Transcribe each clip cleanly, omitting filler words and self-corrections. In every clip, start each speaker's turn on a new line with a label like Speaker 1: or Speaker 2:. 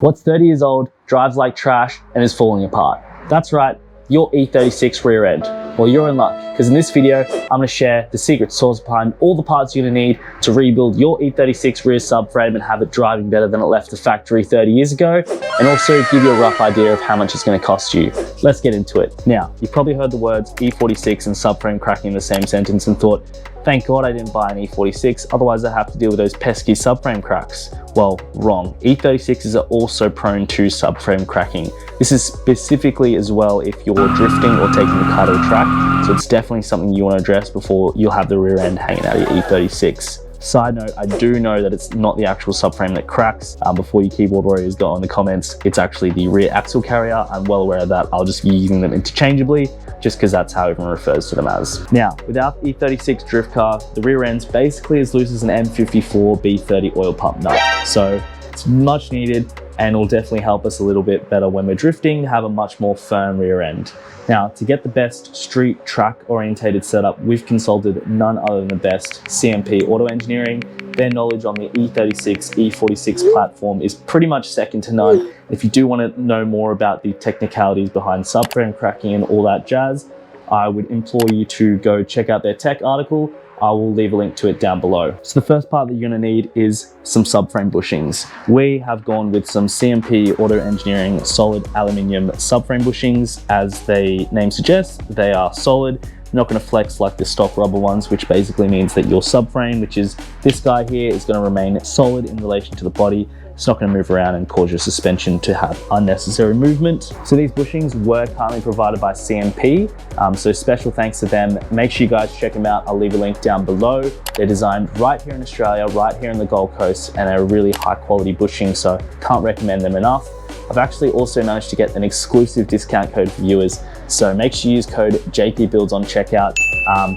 Speaker 1: What's 30 years old, drives like trash, and is falling apart? That's right, your E36 rear end. Well, you're in luck, because in this video, I'm going to share the secret sauce behind all the parts you're going to need to rebuild your E36 rear subframe and have it driving better than it left the factory 30 years ago, and also give you a rough idea of how much it's going to cost you. Let's get into it. Now, you've probably heard the words E46 and subframe cracking in the same sentence and thought, thank God I didn't buy an E46, otherwise I have to deal with those pesky subframe cracks. Well, wrong. E36s are also prone to subframe cracking. This is specifically as well if you're drifting or taking the car to a track, so it's definitely something you want to address before you'll have the rear end hanging out of your E36. Side note, I do know that it's not the actual subframe that cracks. Before you keyboard warriors go in the comments, it's actually the rear axle carrier. I'm well aware of that. I'll just be using them interchangeably just because that's how everyone refers to them as. Now, without the E36 drift car, the rear end's basically as loose as an M54 B30 oil pump nut. So it's much needed and will definitely help us a little bit better when we're drifting to have a much more firm rear end. Now, to get the best street track orientated setup, we've consulted none other than the best CMP Auto Engineering. Their knowledge on the E36, E46 platform is pretty much second to none. If you do want to know more about the technicalities behind subframe cracking and all that jazz, I would implore you to go check out their tech article. I will leave a link to it down below. So the first part that you're going to need is some subframe bushings. We have gone with some CMP Auto Engineering solid aluminium subframe bushings. As the name suggests, they are solid, not going to flex like the stock rubber ones, which basically means that your subframe, which is this guy here, is going to remain solid in relation to the body. It's not going to move around and cause your suspension to have unnecessary movement. So these bushings were kindly provided by CMP, so special thanks to them. Make sure you guys check them out. I'll leave a link down below. They're designed right here in Australia, right here in the Gold Coast, and are really high quality bushing, so can't recommend them enough. I've actually also managed to get an exclusive discount code for viewers, so make sure you use code JPBuilds on checkout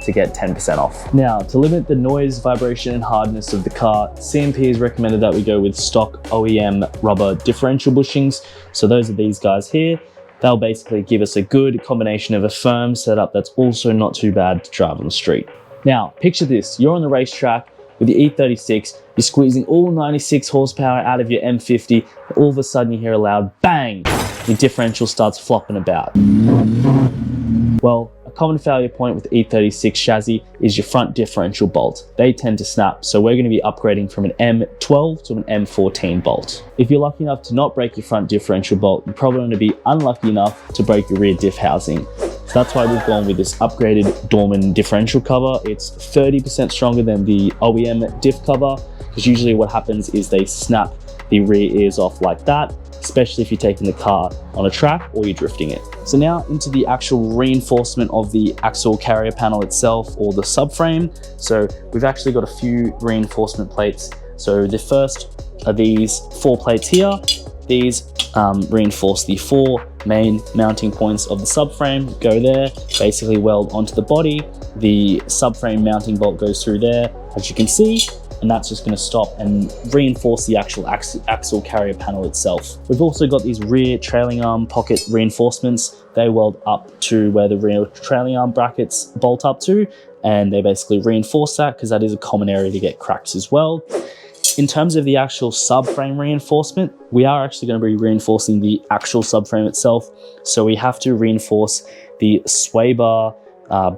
Speaker 1: to get 10% off. Now, to limit the noise, vibration, and hardness of the car, CMP has recommended that we go with stock OEM rubber differential bushings. So those are these guys here. They'll basically give us a good combination of a firm setup that's also not too bad to drive on the street. Now, picture this, you're on the racetrack with the E36, you're squeezing all 96 horsepower out of your M50, all of a sudden you hear a loud bang, your differential starts flopping about. Well, a common failure point with the E36 chassis is your front differential bolt. They tend to snap, so we're going to be upgrading from an M12 to an M14 bolt. If you're lucky enough to not break your front differential bolt, you're probably going to be unlucky enough to break your rear diff housing. So that's why we've gone with this upgraded Dorman differential cover. It's 30% stronger than the OEM diff cover, because usually what happens is they snap the rear ears off like that, especially if you're taking the car on a track or you're drifting it. So now into the actual reinforcement of the axle carrier panel itself, or the subframe. So we've actually got a few reinforcement plates. So the first are these 4 plates here. These reinforce the 4 main mounting points of the subframe, go there, basically weld onto the body. The subframe mounting bolt goes through there, as you can see, and that's just going to stop and reinforce the actual axle carrier panel itself. We've also got these rear trailing arm pocket reinforcements. They weld up to where the rear trailing arm brackets bolt up to, and they basically reinforce that because that is a common area to get cracks as well. In terms of the actual subframe reinforcement, we are actually going to be reinforcing the actual subframe itself. So we have to reinforce the sway bar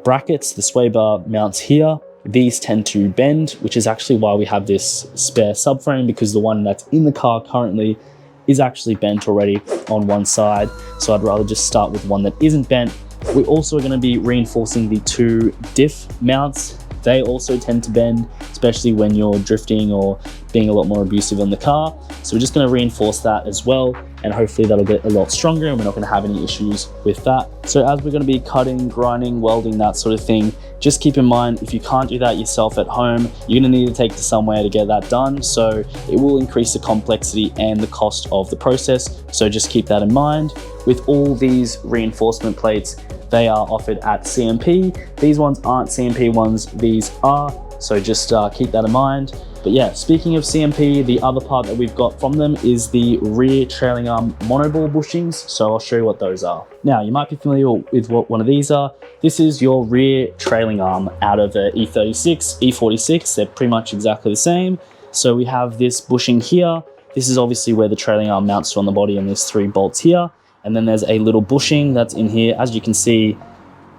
Speaker 1: brackets, the sway bar mounts here. These tend to bend, which is actually why we have this spare subframe, because the one that's in the car currently is actually bent already on one side. So I'd rather just start with one that isn't bent. We also are going to be reinforcing the 2 diff mounts. They also tend to bend, especially when you're drifting or being a lot more abusive on the car. So we're just going to reinforce that as well, and hopefully that'll get a lot stronger and we're not going to have any issues with that. So as we're going to be cutting, grinding, welding, that sort of thing, just keep in mind, if you can't do that yourself at home, you're going to need to take to somewhere to get that done. So it will increase the complexity and the cost of the process. So just keep that in mind. With all these reinforcement plates, they are offered at CMP. These ones aren't CMP ones, these are, so just keep that in mind. But yeah, speaking of CMP, the other part that we've got from them is the rear trailing arm monoball bushings. So I'll show you what those are. Now, you might be familiar with what one of these are. This is your rear trailing arm out of the E36, E46. They're pretty much exactly the same. So we have this bushing here. This is obviously where the trailing arm mounts to on the body, and there's 3 bolts here. And then there's a little bushing that's in here. As you can see,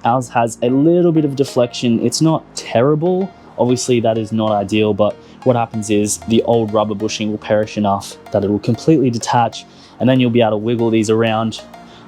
Speaker 1: ours has a little bit of deflection. It's not terrible. Obviously that is not ideal, but what happens is the old rubber bushing will perish enough that it will completely detach, and then you'll be able to wiggle these around.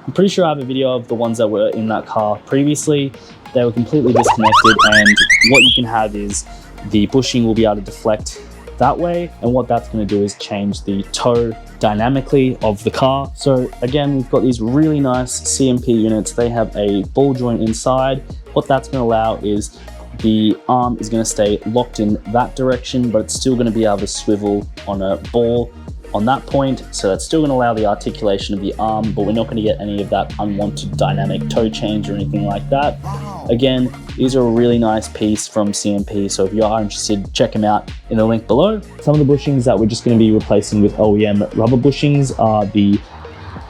Speaker 1: I'm pretty sure I have a video of the ones that were in that car previously. They were completely disconnected, and what you can have is the bushing will be able to deflect that way, and what that's going to do is change the toe dynamically of the car. So again, we've got these really nice CMP units. They have a ball joint inside. What that's going to allow is the arm is going to stay locked in that direction, but it's still going to be able to swivel on a ball on that point. So that's still going to allow the articulation of the arm, but we're not going to get any of that unwanted dynamic toe change or anything like that. Again, these are a really nice piece from CMP, so if you are interested, check them out in the link below. Some of the bushings that we're just going to be replacing with OEM rubber bushings are the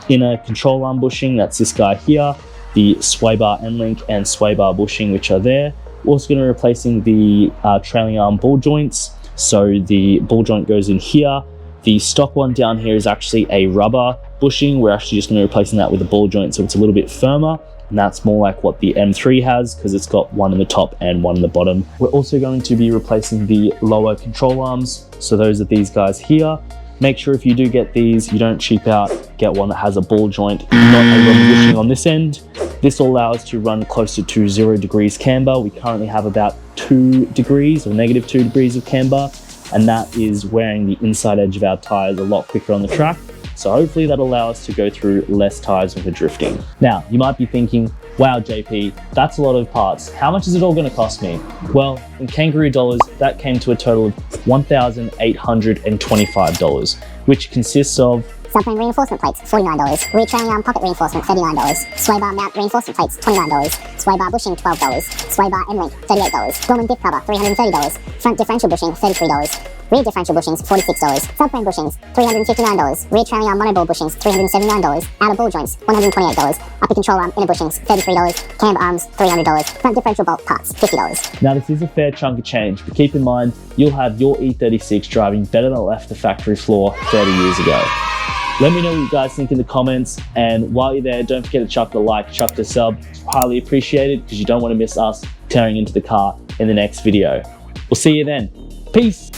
Speaker 1: inner control arm bushing, that's this guy here, the sway bar end link and sway bar bushing, which are there. We're also going to be replacing the trailing arm ball joints, so the ball joint goes in here. The stock one down here is actually a rubber bushing. We're actually just going to be replacing that with a ball joint, so it's a little bit firmer, and that's more like what the M3 has, because it's got one in the top and one in the bottom. We're also going to be replacing the lower control arms, so those are these guys here. Make sure if you do get these, you don't cheap out, get one that has a ball joint, not a rubber bushing on this end. This will allow us to run closer to 0 degrees camber. We currently have about 2 degrees or negative 2 degrees of camber, and that is wearing the inside edge of our tires a lot quicker on the track. So hopefully that'll allow us to go through less tires with the drifting. Now, you might be thinking, wow, JP, that's a lot of parts. How much is it all gonna cost me? Well, in kangaroo dollars, that came to a total of $1,825, which consists of
Speaker 2: subframe reinforcement plates, $49. Rear trailing arm pocket reinforcement, $39. Sway bar mount reinforcement plates, $29. Sway bar bushing, $12. Sway bar end link, $38. Dorman diff cover, $330. Front differential bushing, $33. Rear differential bushings, $46. Subframe bushings, $359. Rear trailing arm monoball bushings, $379. Outer ball joints, $128. Upper control arm inner bushings, $33. Camber arms, $300. Front differential bolt parts, $50.
Speaker 1: Now this is a fair chunk of change, but keep in mind, you'll have your E36 driving better than it left the factory floor 30 years ago. Let me know what you guys think in the comments, and while you're there, don't forget to chuck the like, chuck the sub. Highly appreciated, because you don't want to miss us tearing into the car in the next video. We'll see you then. Peace.